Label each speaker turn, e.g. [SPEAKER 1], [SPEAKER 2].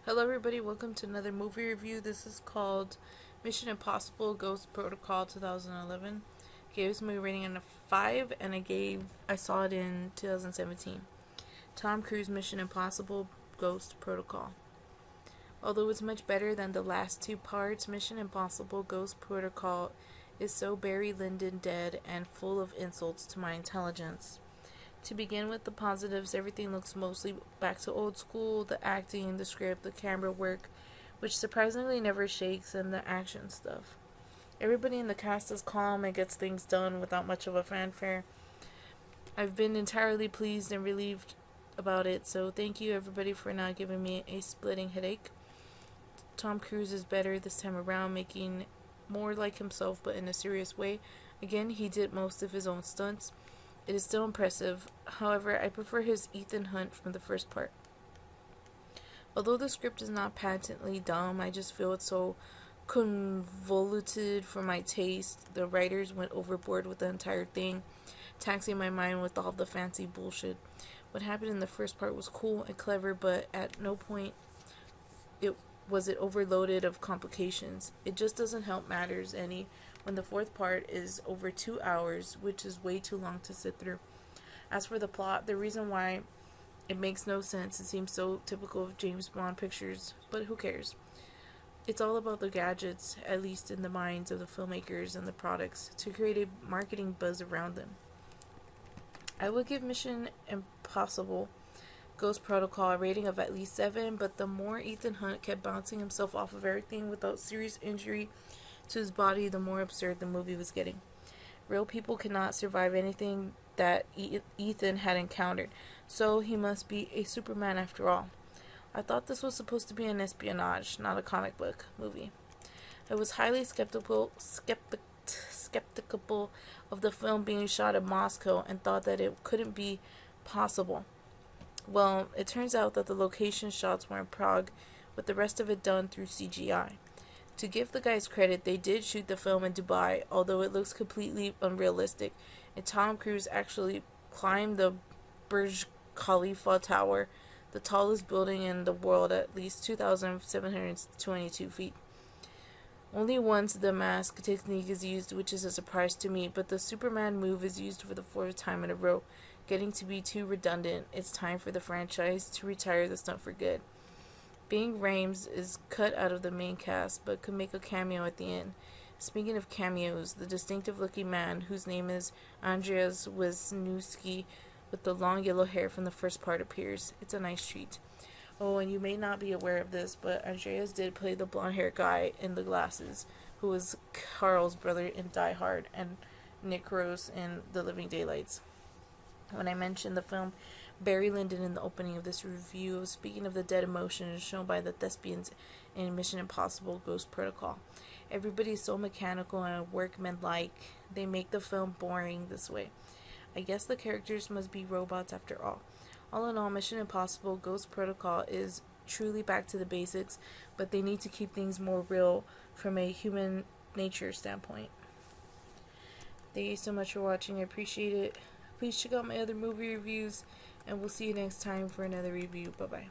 [SPEAKER 1] Hello everybody, welcome to another movie review. This is called Mission Impossible Ghost Protocol 2011. Gave this movie rating a 5 and I saw it in 2017. Tom Cruise Mission Impossible Ghost Protocol. Although it's much better than the last two parts, Mission Impossible Ghost Protocol is so Barry Lyndon dead and full of insults to my intelligence. To begin with the positives, everything looks mostly back to old school, the acting, the script, the camera work, which surprisingly never shakes, and the action stuff. Everybody in the cast is calm and gets things done without much of a fanfare. I've been entirely pleased and relieved about it, so thank you everybody for not giving me a splitting headache. Tom Cruise is better this time around, making more like himself but in a serious way. Again, he did most of his own stunts. It is still impressive. However, I prefer his Ethan Hunt from the first part. Although the script is not patently dumb, I just feel it's so convoluted for my taste. The writers went overboard with the entire thing, taxing my mind with all the fancy bullshit. What happened in the first part was cool and clever, but at no point was it overloaded of complications. It just doesn't help matters any when the fourth part is over 2 hours, which is way too long to sit through. As for the plot, the reason why it makes no sense, it seems so typical of James Bond pictures, but who cares? It's all about the gadgets, at least in the minds of the filmmakers and the products, to create a marketing buzz around them. I would give Mission Impossible Ghost Protocol a rating of at least 7, but the more Ethan Hunt kept bouncing himself off of everything without serious injury to his body, the more absurd the movie was getting. Real people cannot survive anything that Ethan had encountered, so he must be a Superman after all. I thought this was supposed to be an espionage, not a comic book movie. I was highly skeptical of the film being shot in Moscow and thought that it couldn't be possible. Well, it turns out that the location shots were in Prague, with the rest of it done through CGI. To give the guys credit, they did shoot the film in Dubai, although it looks completely unrealistic, and Tom Cruise actually climbed the Burj Khalifa Tower, the tallest building in the world, at least 2,722 feet. Only once the mask technique is used, which is a surprise to me, but the Superman move is used for the fourth time in a row, getting to be too redundant. It's time for the franchise to retire the stunt for good. Ving Rhames is cut out of the main cast, but could make a cameo at the end. Speaking of cameos, the distinctive-looking man, whose name is Andrzej Wisniewski, with the long yellow hair from the first part appears. It's a nice treat. Oh, and you may not be aware of this, but Andreas did play the blonde-haired guy in the glasses, who was Carl's brother in Die Hard, and Nick Rose in The Living Daylights. When I mentioned the film Barry Lyndon in the opening of this review, speaking of the dead emotions shown by the thespians in Mission Impossible Ghost Protocol. Everybody is so mechanical and workmanlike. They make the film boring this way. I guess the characters must be robots after all. All in all, Mission Impossible Ghost Protocol is truly back to the basics, but they need to keep things more real from a human nature standpoint. Thank you so much for watching. I appreciate it. Please check out my other movie reviews, and we'll see you next time for another review. Bye-bye.